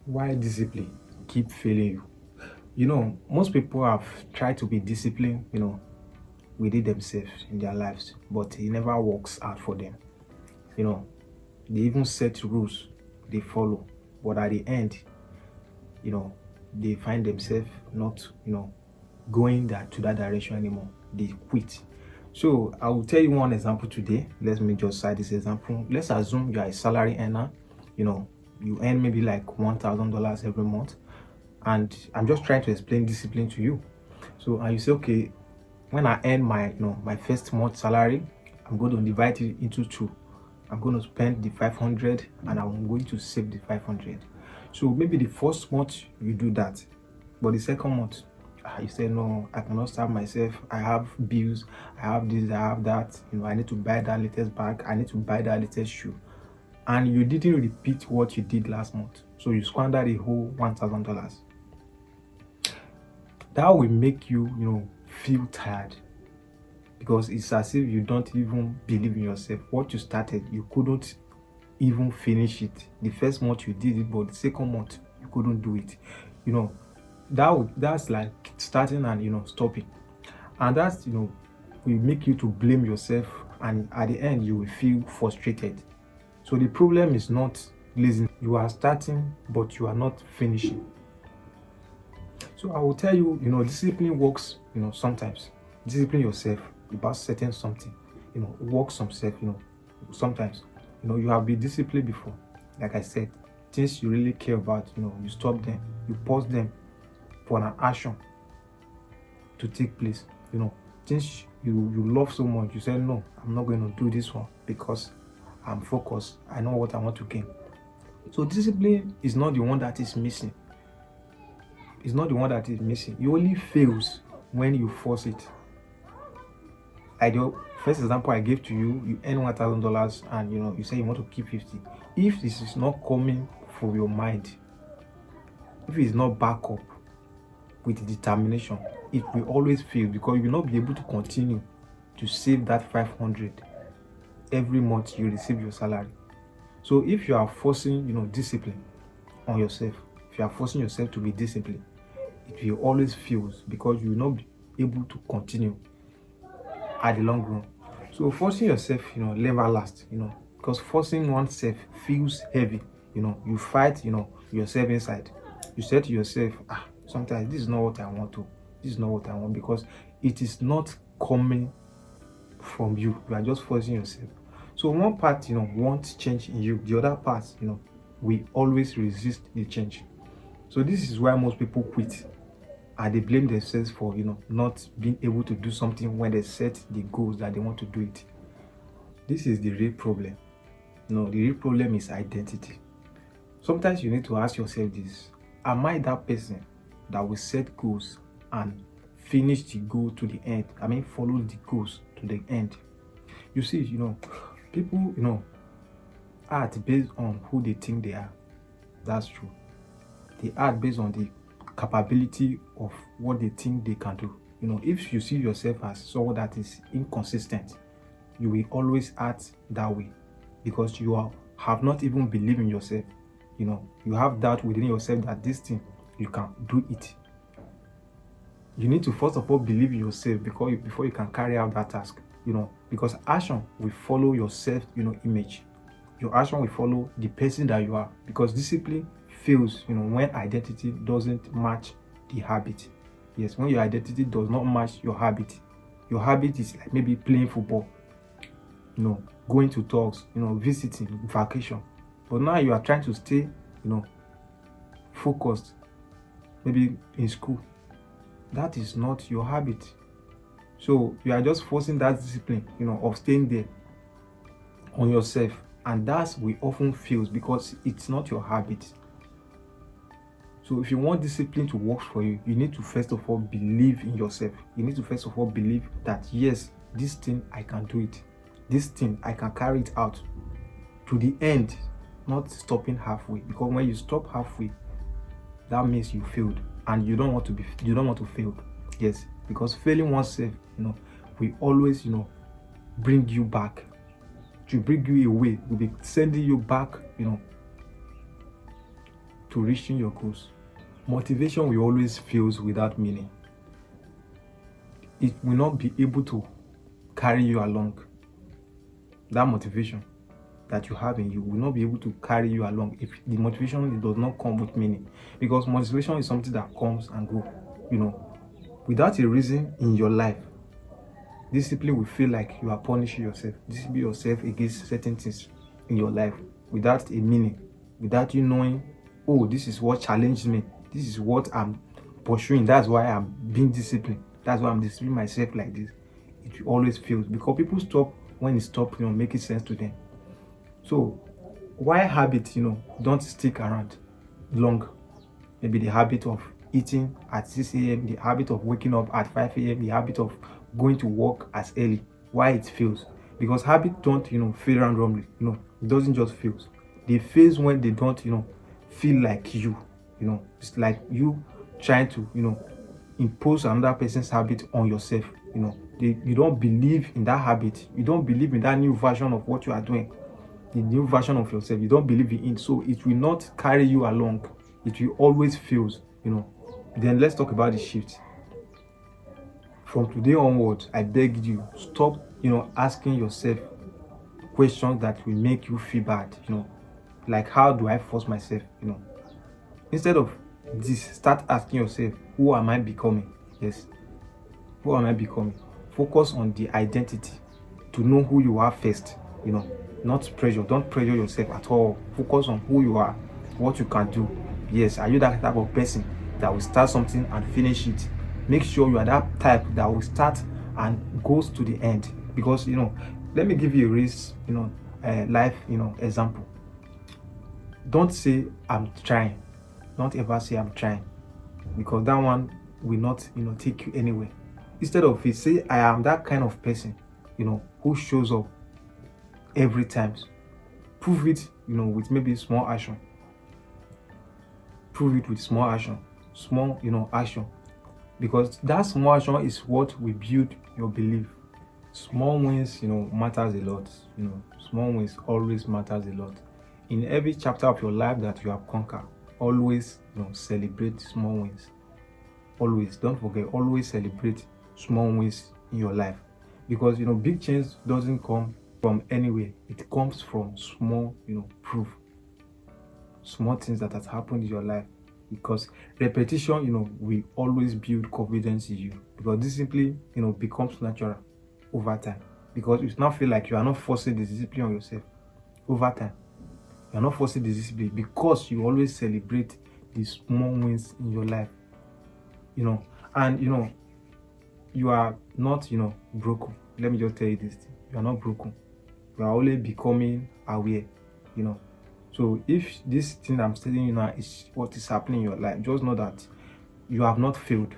Why discipline keep failing you? Most people have tried to be disciplined, within themselves in their lives, but it never works out for them. You know, they even set rules they follow, but at the end, you know, they find themselves not, going to that direction anymore. They quit. So I will tell you one example today. Let me just cite this example. Let's assume you are a salary earner. You know, you earn maybe like $1,000 every month, and I'm just trying to explain discipline to you. So and you say, okay, when I earn my first month salary, I'm going to divide it into two. I'm going to spend the 500 and I'm going to save the 500. So maybe the first month you do that, but the second month you say, no, I cannot serve myself. I have bills, I have this, I have that. I need to buy that latest bag, I need to buy that latest shoe, and you didn't repeat what you did last month. So you squander the whole $1,000. That will make you, feel tired, because it's as if you don't even believe in yourself. What you started, you couldn't even finish it. The first month you did it, but the second month you couldn't do it. That's like starting and stopping, and that's will make you to blame yourself, and at the end you will feel frustrated. So the problem is not laziness. You are starting, but you are not finishing. So I will tell you, discipline works, sometimes. Discipline yourself about setting something, work some self, sometimes. You have been disciplined before. Like I said, things you really care about, you stop them, you pause them for an action to take place. Things you love so much, you say, no, I'm not going to do this one because I'm focused. I know what I want to gain. So discipline is not the one that is missing. It's not the one that is missing. It only fails when you force it. Like the first example I gave to you, you earn $1,000 and you say you want to keep 50. If this is not coming from your mind, if it is not back up with determination, it will always fail, because you will not be able to continue to save that 500 every month you receive your salary. So if you are forcing, discipline on yourself, if you are forcing yourself to be disciplined, it will always fail, because you will not be able to continue at the long run. So forcing yourself, never lasts, because forcing oneself feels heavy. You fight, yourself inside. You say to yourself, sometimes this is not what I want to. This is not what I want, because it is not coming from you. You are just forcing yourself. So one part, wants change in you. The other part, we always resist the change. So this is why most people quit, and they blame themselves for not being able to do something when they set the goals that they want to do it. This is the real problem. The real problem is identity. Sometimes you need to ask yourself this: am I that person that will set goals and finish the goal to the end? Follow the goals to the end. You see, people act based on who they think they are. That's true. They act based on the capability of what they think they can do. If you see yourself as someone that is inconsistent, you will always act that way, because you have not even believed in yourself. You have doubt within yourself that this thing, you can do it. You need to first of all believe in yourself before you can carry out that task. Because action will follow your self image. Your action will follow the person that you are, because discipline fails when identity doesn't match the habit. Yes, when your identity does not match your habit. Your habit is like maybe playing football, going to talks, visiting, vacation. But now you are trying to stay focused, maybe in school. That is not your habit. So you are just forcing that discipline of staying there on yourself, and that's we often fails because it's not your habit. So if you want discipline to work for you, you need to first of all believe in yourself. You need to first of all believe that, yes, this thing I can do it. This thing I can carry it out to the end, not stopping halfway. Because when you stop halfway, that means you failed, and you don't want to fail. Yes, because failing oneself, will always, bring you back. To bring you away, will be sending you back, to reaching your goals. Motivation will always fail without meaning. It will not be able to carry you along. That motivation that you have in you will not be able to carry you along if the motivation does not come with meaning. Because motivation is something that comes and goes, without a reason in your life. Discipline will feel like you are punishing yourself. Discipline yourself against certain things in your life without a meaning, without you knowing, oh, this is what challenged me. This is what I'm pursuing. That's why I'm being disciplined. That's why I'm disciplining myself like this. It will always fail because people stop when it stops, making sense to them. So why habit, don't stick around long? Maybe the habit of eating at 6 a.m., the habit of waking up at 5 a.m., the habit of going to work as early. Why it fails? Because habit don't, fail randomly. It doesn't just fail. They fail when they don't, feel like you. It's like you trying to, impose another person's habit on yourself. You don't believe in that habit. You don't believe in that new version of what you are doing. The new version of yourself. You don't believe in it. So it will not carry you along. It will always fail. Then let's talk about the shift. From today onwards, I beg you, stop, asking yourself questions that will make you feel bad. Like, how do I force myself? Instead of this, start asking yourself, who am I becoming? Yes, who am I becoming? Focus on the identity, to know who you are first. Not pressure. Don't pressure yourself at all. Focus on who you are, what you can do. Yes, are you that type of person that will start something and finish it? Make sure you are that type that will start and goes to the end. Because let me give you a race, life, example. Don't say I'm trying. Don't ever say I'm trying, because that one will not, take you anywhere. Instead of it, say I am that kind of person, who shows up every time. Prove it, with maybe small action. Prove it with small action. Small, action. Because that small action is what will build your belief. Small wins, matters a lot. Small wins always matters a lot. In every chapter of your life that you have conquered, always, celebrate small wins. Always, don't forget, always celebrate small wins in your life. Because, big change doesn't come from anywhere. It comes from small, proof. Small things that has happened in your life. Because repetition, will always build confidence in you. Because discipline, becomes natural over time. Because you now feel like you are not forcing the discipline on yourself over time. You are not forcing the discipline because you always celebrate the small wins in your life. And you are not, broken. Let me just tell you this thing. You are not broken. You are only becoming aware. So if this thing I'm telling you now is what is happening in your life, just know that you have not failed.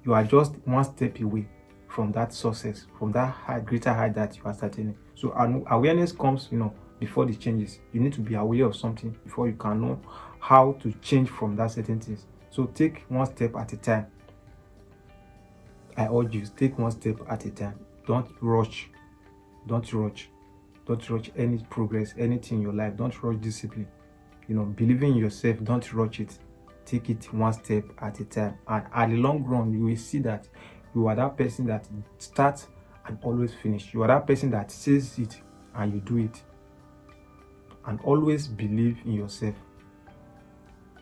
You are just one step away from that success, from that greater height that you are starting. So awareness comes, before the changes. You need to be aware of something before you can know how to change from that certain things. So take one step at a time. I urge you, take one step at a time. Don't rush. Don't rush. Don't rush any progress, anything in your life. Don't rush discipline. Believing in yourself, don't rush it. Take it one step at a time. And at the long run, you will see that you are that person that starts and always finish. You are that person that says it and you do it. And always believe in yourself.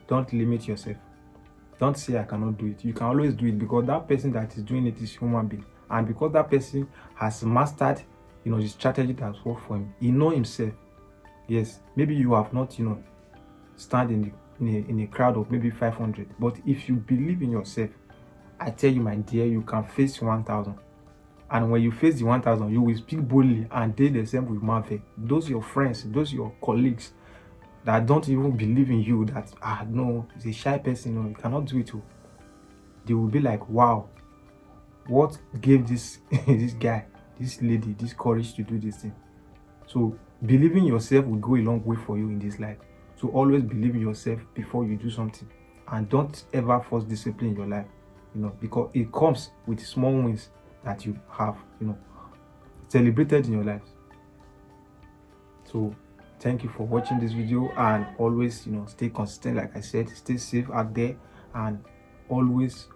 Don't limit yourself. Don't say I cannot do it. You can always do it, because that person that is doing it is human being. And because that person has mastered the strategy that's worked for him. He knows himself. Yes, maybe you have not, stand in a crowd of maybe 500. But if you believe in yourself, I tell you, my dear, you can face 1,000. And when you face the 1,000, you will speak boldly, and they the same will marvel. Those your friends, those your colleagues that don't even believe in you, that no, he's a shy person, you cannot do it. They will be like, wow, what gave this this guy, this lady, this courage to do this thing? So believing in yourself will go a long way for you in this life. So always believe in yourself before you do something, and don't ever force discipline in your life, because it comes with small wins that you have, celebrated in your life. So Thank you for watching this video, and always, stay consistent. Like I said, stay safe out there, and always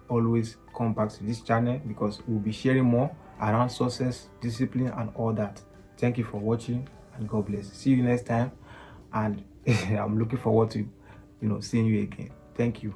come back to this channel, because we'll be sharing more around success, discipline, and all that. Thank you for watching, and God bless. See you next time, and I'm looking forward to seeing you again. Thank you.